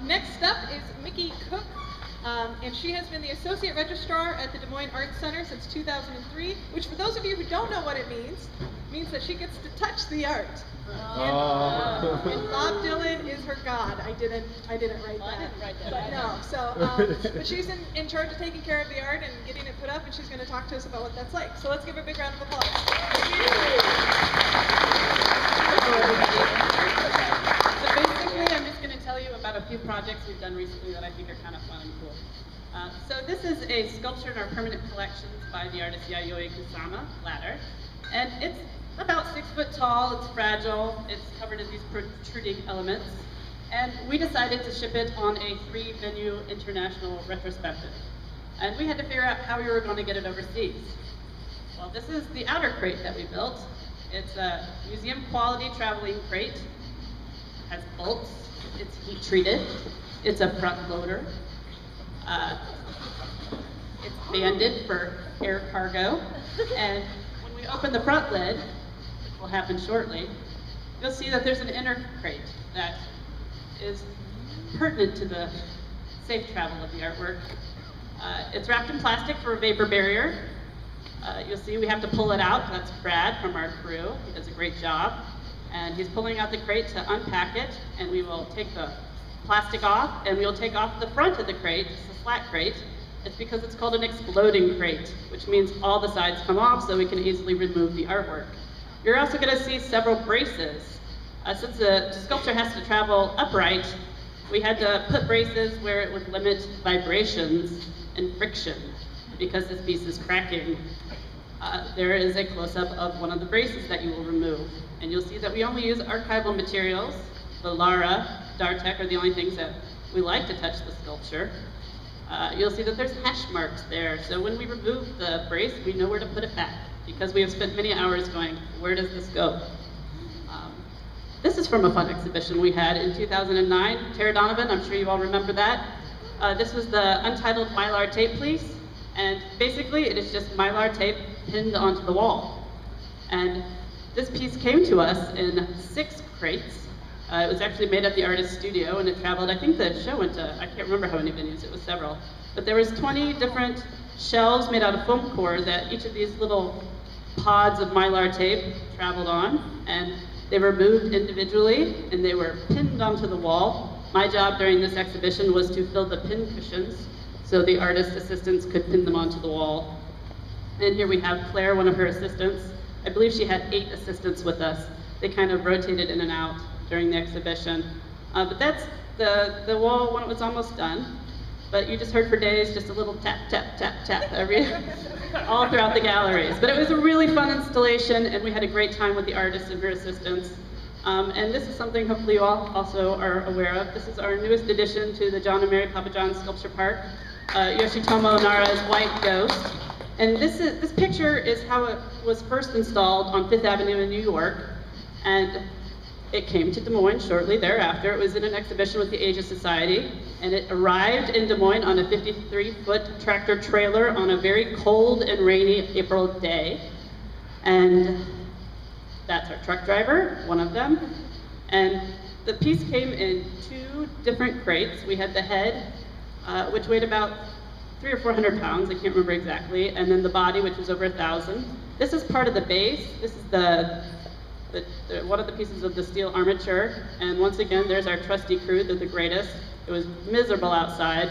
Next up is Mickey Koch, and she has been the Associate Registrar at the Des Moines Arts Center since 2003, which for those of you who don't know what it means that she gets to touch the art. And Bob Dylan is her god. I didn't write that. I didn't write that. But no, so, but she's in charge of taking care of the art and getting it put up, and she's going to talk to us about what that's like. So let's give her a big round of applause. So basically, I'm just going to tell you about a few projects we've done recently that I think are kind of fun and cool. So this is a sculpture in our permanent collections by the artist Yayoi Kusama, Ladder. And it's about 6 foot tall, it's fragile, it's covered in these protruding elements. And we decided to ship it on a 3-venue international retrospective. And we had to figure out how we were going to get it overseas. Well, this is the outer crate that we built. It's a museum quality traveling crate. It has bolts, it's heat treated, it's a front loader. It's banded for air cargo. And when we open the front lid, which will happen shortly, you'll see that there's an inner crate that is pertinent to the safe travel of the artwork. It's wrapped in plastic for a vapor barrier. You'll see we have to pull it out. That's Brad from our crew. He does a great job. And he's pulling out the crate to unpack it, and we will take the plastic off, and we'll take off the front of the crate. It's a flat crate. It's because it's called an exploding crate, which means all the sides come off so we can easily remove the artwork. You're also going to see several braces. Since the sculpture has to travel upright, we had to put braces where it would limit vibrations and friction because this piece is cracking. There is a close-up of one of the braces that you will remove. And you'll see that we only use archival materials. The Lara, Dartek are the only things that we like to touch the sculpture. You'll see that there's hash marks there. So when we remove the brace, we know where to put it back because we have spent many hours going, where does this go? This is from a fun exhibition we had in 2009. Tara Donovan, I'm sure you all remember that. This was the Untitled Mylar tape piece. And basically, it is just Mylar tape pinned onto the wall. And this piece came to us in 6 crates. It was actually made at the artist's studio, and it traveled, I think the show went to, I can't remember how many venues, it was several. But there was 20 different shelves made out of foam core that each of these little pods of Mylar tape traveled on, and they were moved individually, and they were pinned onto the wall. My job during this exhibition was to fill the pin cushions, so the artist assistants could pin them onto the wall. And here we have Claire, one of her assistants. I believe she had 8 assistants with us. They kind of rotated in and out during the exhibition. But that's the wall when it was almost done. But you just heard for days just a little tap, tap, tap, tap all throughout the galleries. But it was a really fun installation, and we had a great time with the artist and her assistants. And this is something hopefully you all also are aware of. This is our newest addition to the John and Mary Papajohn Sculpture Park, Yoshitomo Nara's White Ghost. And this picture is how it was first installed on 5th Avenue in New York. And it came to Des Moines shortly thereafter. It was in an exhibition with the Asia Society, and it arrived in Des Moines on a 53-foot tractor trailer on a very cold and rainy April day. And that's our truck driver, one of them. And the piece came in 2 different crates. We had the head, which weighed about 300 or 400 pounds, I can't remember exactly, and then the body, which was over 1,000. This is part of the base. This is one of the pieces of the steel armature, and once again, there's our trusty crew. They're the greatest. It was miserable outside,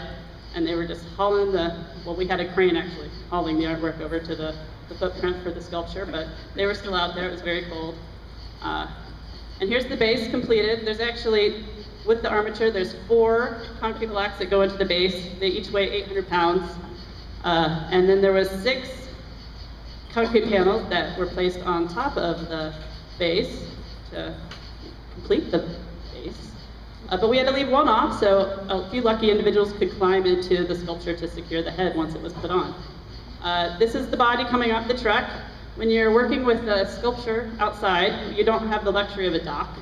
and they were just hauling well, we had a crane actually hauling the artwork over to the footprint for the sculpture, but they were still out there. It was very cold. And here's the base completed. There's actually, with the armature, there's 4 concrete blocks that go into the base. They each weigh 800 pounds. And then there was 6 concrete panels that were placed on top of the base to complete the base. But we had to leave one off, so a few lucky individuals could climb into the sculpture to secure the head once it was put on. This is the body coming off the truck. When you're working with a sculpture outside, you don't have the luxury of a dock,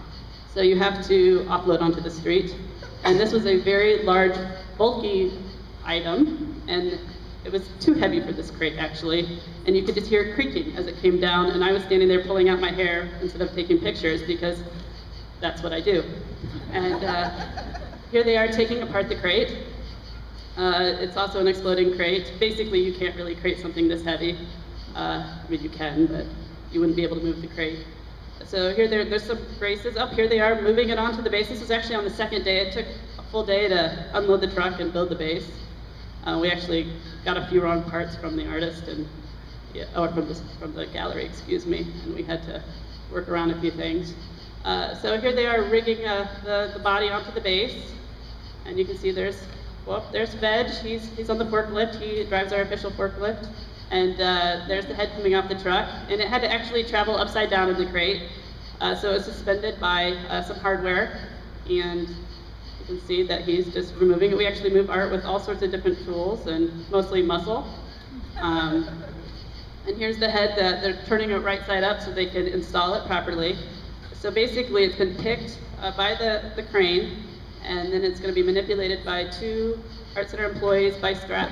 so you have to offload onto the street. And this was a very large, bulky item, and it was too heavy for this crate, actually. And you could just hear it creaking as it came down, and I was standing there pulling out my hair instead of taking pictures because that's what I do. And here they are taking apart the crate. It's also an exploding crate. Basically, you can't really crate something this heavy. I mean, you can, but you wouldn't be able to move the crate. So here there's some braces up. Here they are moving it onto the base. This was actually on the second day. It took a full day to unload the truck and build the base. We actually got a few wrong parts from the artist and or from the gallery, excuse me, and we had to work around a few things. So here they are rigging the body onto the base, and you can see there's Veg. He's on the forklift. He drives our official forklift. And there's the head coming off the truck, and it had to actually travel upside down in the crate. So it's suspended by some hardware, and you can see that he's just removing it. We actually move art with all sorts of different tools, and mostly muscle. And here's the head that they're turning it right side up so they can install it properly. So basically it's been picked by the crane, and then it's going to be manipulated by 2 Art Center employees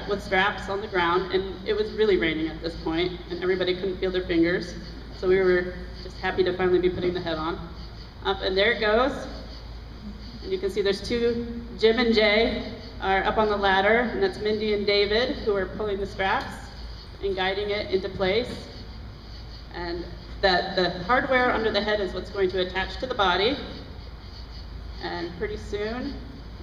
with straps on the ground, and it was really raining at this point, and everybody couldn't feel their fingers, so we were just happy to finally be putting the head on. Up, and there it goes, and you can see there's 2, Jim and Jay are up on the ladder, and that's Mindy and David, who are pulling the straps and guiding it into place, and the hardware under the head is what's going to attach to the body, and pretty soon,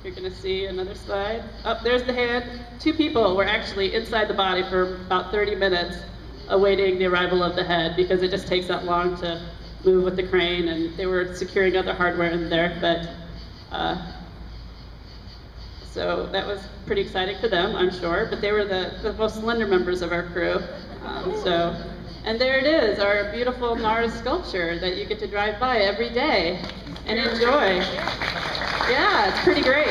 you're going to see another slide. Oh, there's the hand. 2 people were actually inside the body for about 30 minutes awaiting the arrival of the head because it just takes that long to move with the crane, and they were securing other hardware in there. But so that was pretty exciting for them, I'm sure. But they were the most slender members of our crew. And there it is, our beautiful NARS sculpture that you get to drive by every day and enjoy. Yeah, it's pretty great.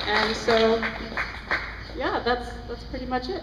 And so, yeah, that's pretty much it.